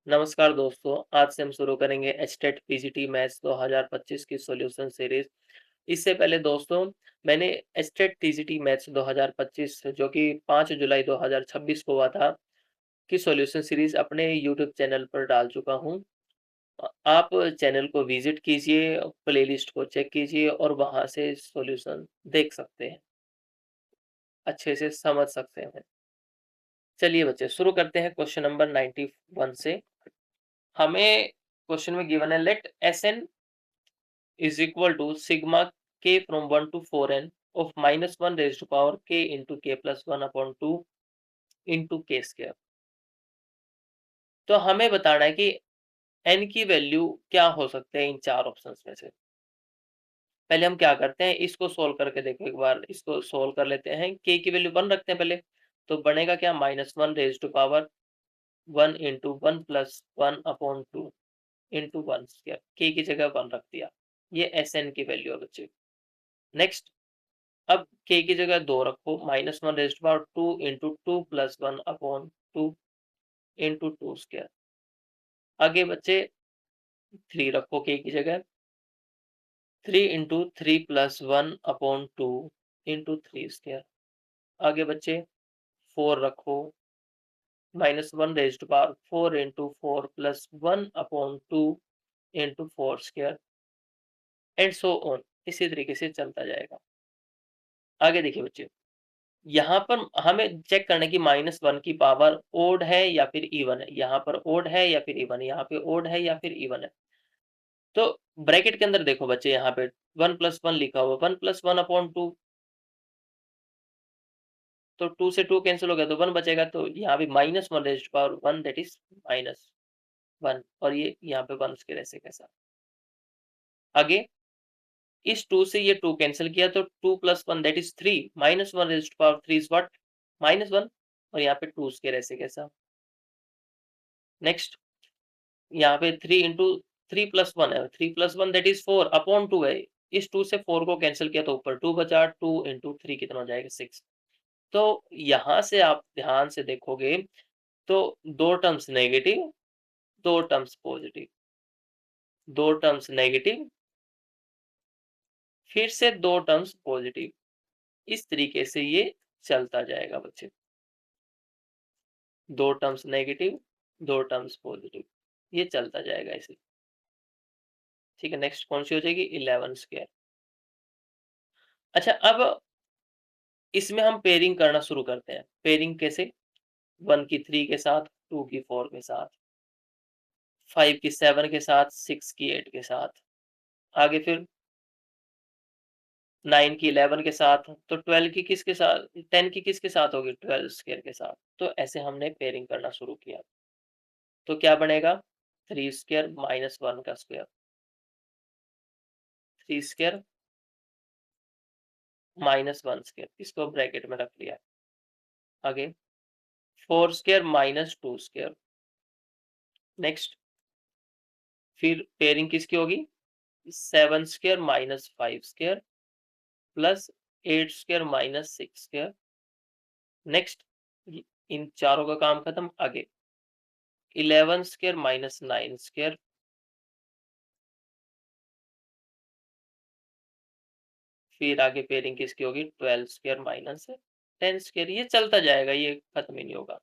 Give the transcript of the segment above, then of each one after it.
नमस्कार दोस्तों, आज से हम शुरू करेंगे एचटेट पीजीटी मैथ्स 2025 की सॉल्यूशन सीरीज। इससे पहले दोस्तों मैंने एचटेट पीजीटी मैथ्स 2025 जो कि 5 जुलाई 2026 को हुआ था की सॉल्यूशन सीरीज अपने यूट्यूब चैनल पर डाल चुका हूं। आप चैनल को विजिट कीजिए, प्लेलिस्ट को चेक कीजिए और वहां से सॉल्यूशन देख सकते हैं, अच्छे से समझ सकते हैं। चलिए बच्चे शुरू करते हैं क्वेश्चन नंबर 91 से। हमें क्वेश्चन में गिवन है let S N is equal to sigma k from 1 to 4n of minus 1 raised to power k into k plus 1 upon 2 into k square। तो हमें बताना है कि n की वैल्यू क्या हो सकते हैं इन चार ऑप्शंस में से। पहले हम क्या करते हैं, इसको सोल्व करके देखो, एक बार इसको सोल्व कर लेते हैं। k की वैल्यू 1 रखते हैं पहले, तो बनेगा क्या, minus 1 raise to power 1 into 1 plus 1 upon 2 into 1 square. k की जगह 1 रख दिया, ये एस एन की वैल्यू है बच्चे। नेक्स्ट, अब k की जगह 2 रखो, minus 1 raised power 2 into 2 plus 1 upon 2 into 2 square. आगे बच्चे 3 रखो k की जगह, 3 into 3 plus 1 upon 2 into 3 square. आगे बच्चे 4 रखो, minus 1 raised power 4 into 4 plus 1 upon 2 into 4 square and so on. इसी तरीके से चलता जाएगा। आगे देखिए बच्चे, यहाँ पर हमें चेक करना है कि माइनस 1 की पावर ओड है या फिर इवन है। यहाँ पर ओड है या फिर इवन है, यहाँ पे ओड है या फिर इवन है। तो ब्रैकेट के अंदर देखो बच्चे, यहाँ पे 1 प्लस 1 लिखा हुआ, 1 प्लस 1 अपॉन 2, तो 2 से 2 कैंसिल हो गया तो 1 बचेगा। तो यहाँ पे minus 1 raised power 1 that is minus 1, और ये यहाँ पे 1 के ऐसे कैसा। आगे इस 2 से ये 2 कैंसिल किया तो 2 plus 1 that is 3, minus 1 raised power 3 is what, minus 1, और यहाँ पे 2 के ऐसे कैसा। नेक्स्ट, यहाँ पे 3 इंटू 3 प्लस 1 है, 3 प्लस 1 दैट इज 4 अपॉन 2 है। इस 2 से 4 को कैंसिल किया तो ऊपर 2 बचा, 2 इंटू 3 कितना हो जाएगा, 6। तो यहाँ से आप ध्यान से देखोगे तो दो टर्म्स नेगेटिव, दो टर्म्स पॉजिटिव, दो टर्म्स नेगेटिव, फिर से दो टर्म्स पॉजिटिव। इस तरीके से ये चलता जाएगा बच्चे, दो टर्म्स नेगेटिव, दो टर्म्स पॉजिटिव, ये चलता जाएगा ऐसे। ठीक है, नेक्स्ट कौन सी हो जाएगी, 11 स्क्वायर। अच्छा, अब इसमें हम पेयरिंग करना शुरू करते हैं। पेयरिंग कैसे, 1 की 3 के साथ, 2 की 4 के साथ, 5 की 7 के साथ, 6 की 8 के साथ। आगे फिर 9 की 11 के साथ, तो 12 की किसके साथ, 10 की किसके साथ होगी, 12 स्क्वायर के साथ। तो ऐसे हमने पेयरिंग करना शुरू किया। तो क्या बनेगा, 3 स्क्वायर माइनस 1 का स्क्वायर, 3 स्क्वायर माइनस 1 स्क्वायर, इसको ब्रैकेट में रख लिया। आगे 4 स्क्वायर माइनस 2 स्क्वायर। नेक्स्ट, फिर पेयरिंग किसकी होगी, 7 square minus 5 square plus 8 square minus 6 square. Next, इन चारों का काम खत्म। आगे 11 स्क्वायर माइनस 9 स्क्वायर, फिर आगे पेयरिंग किसकी होगी, 12 स्क्वायर माइनस 10 स्क्वायर। ये चलता जाएगा, ये खत्म ही नहीं होगा।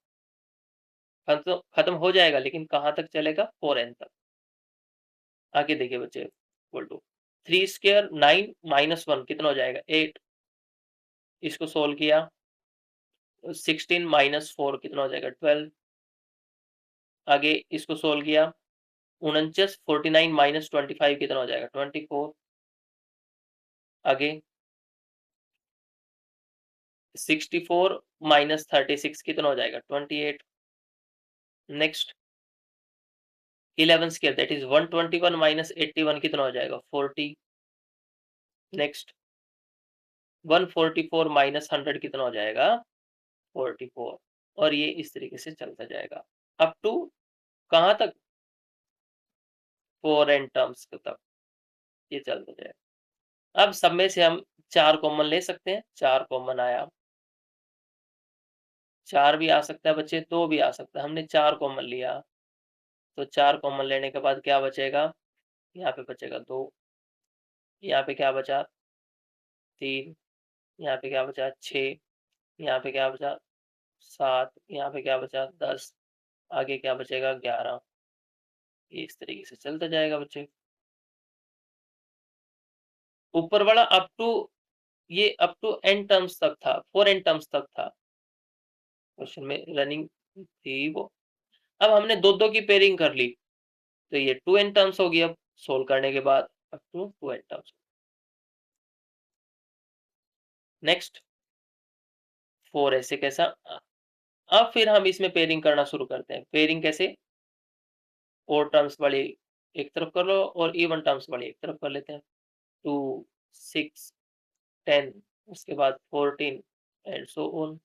खत्म हो जाएगा लेकिन कहाँ तक चलेगा, 4n तक। आगे देखिए बच्चे, इक्वल टू 3 स्क्वायर 9 माइनस 1 कितना हो जाएगा, 8। इसको सोल्व किया, 16 माइनस 4 कितना हो जाएगा, 12। आगे इसको सोल्व किया, 49 49 माइनस 25 कितना हो जाएगा, 24। आगे 64 माइनस 36 कितना हो जाएगा, 28। Next 11 square that is 121 minus 81 कितना हो जाएगा, 40। नेक्स्ट 144 माइनस 100 कितना हो जाएगा, 44। और ये इस तरीके से चलता जाएगा अप टू कहाँ तक, 4n टर्म्स तक ये चलता जाएगा। अब सब में से हम 4 कॉमन ले सकते हैं, 4 कॉमन आया, 4 भी आ सकता है बच्चे, 2 भी आ सकता है। हमने 4 कॉमन लिया, तो 4 कॉमन लेने के बाद क्या बचेगा, यहाँ पे बचेगा 2, यहाँ पे क्या बचा 3, यहाँ पे क्या बचा 6, यहाँ पे क्या बचा 7, यहाँ पे क्या बचा 10, आगे क्या बचेगा 11। इस तरीके से चलता जाएगा बच्चे। ऊपर वाला अप टू n टर्म्स तक था, 4n टर्म्स तक था क्वेश्चन में रनिंग थी वो। अब हमने दो दो की पेयरिंग कर ली तो ये 2n टर्म्स होगी अब सोल्व करने के बाद, up to 2n terms. Next 4 ऐसे कैसा। अब फिर हम इसमें पेयरिंग करना शुरू करते हैं। पेयरिंग कैसे, ओड टर्म्स वाली एक तरफ कर लो और इवन टर्म्स वाली एक तरफ कर लेते हैं। 2, 6, 10, उसके बाद 14 एंड सो ऑन।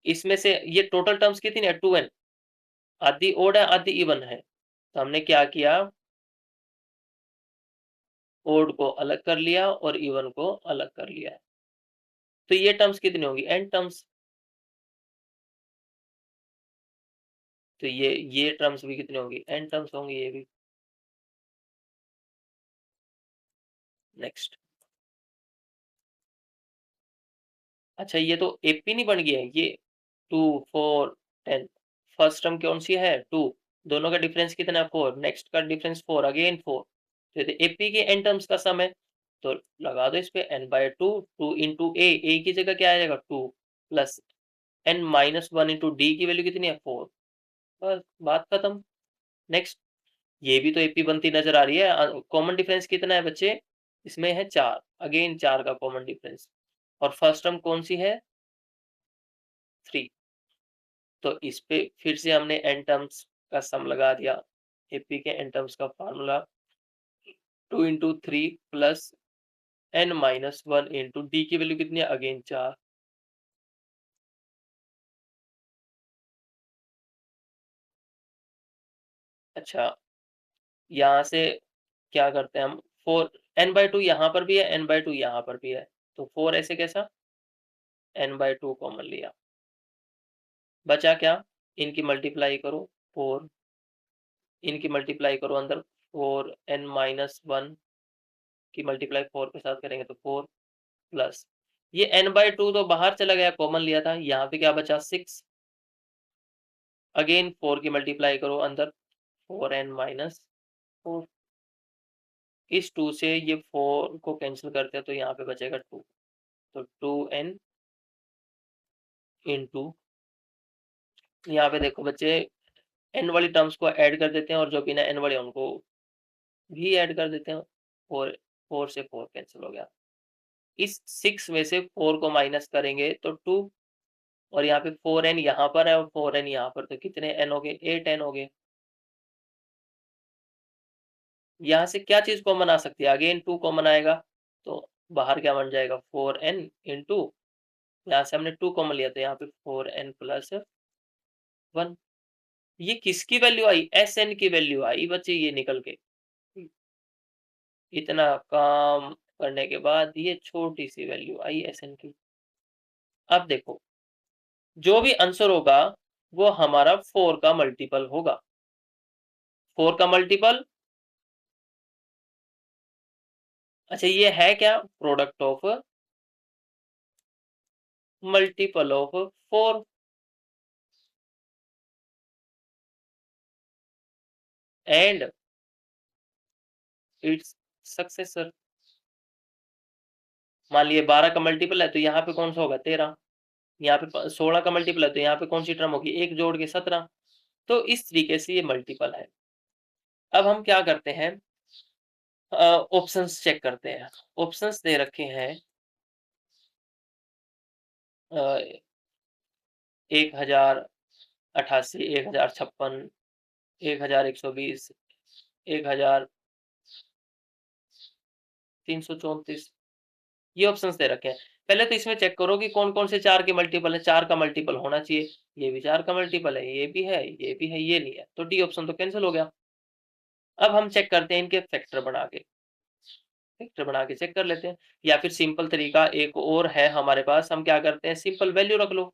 इसमें से ये टोटल टर्म्स कितनी है 2n, आधी ओड है आधी इवन है। तो हमने क्या किया, ओड को अलग कर लिया और इवन को अलग कर लिया। तो ये टर्म्स कितनी होंगी n टर्म्स। तो ये टर्म्स भी कितनी होंगी n टर्म्स होंगी ये भी। नेक्स्ट, अच्छा ये तो एपी नहीं बन गया है ये। 2, 4, 10, फर्स्ट टर्म कौन सी है 2, दोनों का डिफरेंस कितना है 4, नेक्स्ट का डिफरेंस 4, अगेन 4। तो एपी के एन टर्म्स का सम है, तो लगा दो इस पे n/2, 2 इंटू ए की जगह क्या आ जाएगा 2 प्लस n-1 इंटू डी की वैल्यू कितनी है 4। बस बात खत्म। नेक्स्ट, ये भी तो एपी बनती नजर आ रही है। कॉमन डिफरेंस कितना है बच्चे, इसमें है 4, अगेन 4 का कॉमन डिफरेंस, और फर्स्ट टर्म कौन सी है 3। तो इस पे फिर से हमने n टर्म्स का सम लगा दिया। एपी के n टर्म्स का formula 2 into 3 plus n-1 into D की वैल्यू कितनी है अगेन 4। अच्छा, यहाँ से क्या करते हैं हम, 4 n/2 यहाँ पर भी है, n/2 यहाँ पर भी है, तो 4 ऐसे कैसा, n/2 कॉमन लिया, बचा क्या, इनकी मल्टीप्लाई करो 4, इनकी मल्टीप्लाई करो अंदर 4, n-1 की मल्टीप्लाई 4 के साथ करेंगे तो 4 प्लस ये n/2 तो बाहर चला गया, कॉमन लिया था, यहाँ पे क्या बचा 6, अगेन 4 की मल्टीप्लाई करो अंदर 4n-4, इस 2 से ये 4 को कैंसिल करते हैं तो यहाँ पे बचेगा 2, तो 2n इंटू, यहाँ पे देखो बच्चे n वाली टर्म्स को ऐड कर देते हैं और जो बिना n वाले उनको भी ऐड कर देते हैं, 4 से 4 कैंसिल हो गया। इस 6 में से 4 को माइनस करेंगे तो 2, और यहाँ पे 4n यहाँ पर है और 4n यहाँ पर, तो कितने n हो गए 8n हो गए। यहाँ से क्या चीज कॉमन आ सकती है, अगेन 2 कॉमन आएगा, तो बाहर क्या बन जाएगा 4n इंटू, यहाँ से हमने 2 कॉमन लिया तो यहाँ पे 4n प्लस 1। ये किसकी वैल्यू आई, एस एन की वैल्यू आई बच्चे, ये निकल के। इतना काम करने के बाद ये छोटी सी वैल्यू आई एस एन की। अब देखो जो भी आंसर होगा वो हमारा 4 का मल्टीपल होगा। 4 का मल्टीपल, अच्छा ये है क्या, product of multiple of 4 and it's successor. मान लिए 12 का मल्टीपल है तो यहाँ पे कौन सा होगा 13, यहाँ पे 16 का मल्टीपल है तो यहाँ पे कौन सी टर्म होगी, एक जोड़ के 17। तो इस तरीके से ये मल्टीपल है। अब हम क्या करते हैं, ऑप्शंस चेक करते हैं। ऑप्शंस दे रखे हैं 1088, 1056, 1120, 1334, ये ऑप्शंस दे रखे हैं। पहले तो इसमें चेक करो कि कौन कौन से 4 के मल्टीपल है, 4 का मल्टीपल होना चाहिए, ये भी 4 का मल्टीपल है, ये भी है, ये भी है, ये नहीं है, तो डी ऑप्शन तो कैंसिल हो गया। अब हम चेक करते हैं इनके फैक्टर बना के, फैक्टर बना के चेक कर लेते हैं, या फिर सिंपल तरीका एक और है हमारे पास, हम क्या करते हैं सिंपल वैल्यू रख लो।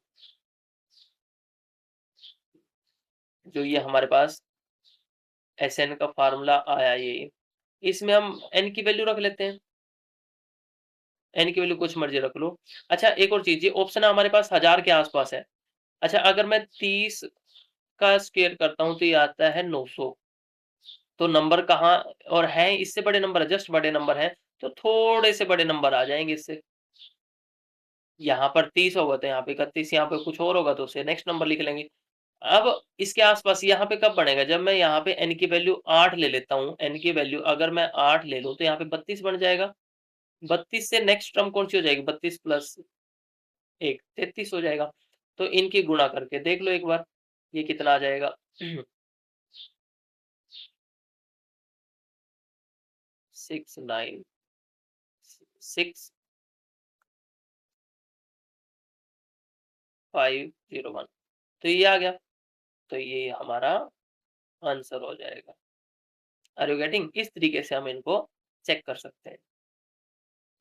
जो ये हमारे पास Sn का फार्मूला आया ये, इसमें हम n की वैल्यू रख लेते हैं। n की वैल्यू कुछ मर्जी रख लो। अच्छा एक और चीज़, ये ऑप्शन हमारे पास 1000 के आसपास है। अच्छा अगर मैं 30 का स्क्वायर करता हूँ तो ये आता है 900। तो नंबर कहाँ और है, इससे बड़े नंबर है, जस्ट बड़े नंबर हैं, तो थोड़े से बड़े नंबर आ जाएंगे इससे। यहाँ पर 30 होगा तो यहाँ पे 31, यहाँ पे कुछ और होगा तो उसे नेक्स्ट नंबर लिख लेंगे। अब इसके आसपास यहाँ पे कब बनेगा, जब मैं यहाँ पे n की वैल्यू 8 ले लेता हूँ। n की वैल्यू अगर मैं 8 ले लूँ तो यहाँ पे 32 बन जाएगा। 32 से नेक्स्ट टर्म कौन सी हो जाएगी, 32 प्लस 1 33 हो जाएगा। तो इनकी गुणा करके देख लो एक बार, ये कितना आ जाएगा 696,501, तो ये आ गया। तो ये हमारा आंसर हो जाएगा। Are you getting? इस तरीके से हम इनको चेक कर सकते हैं।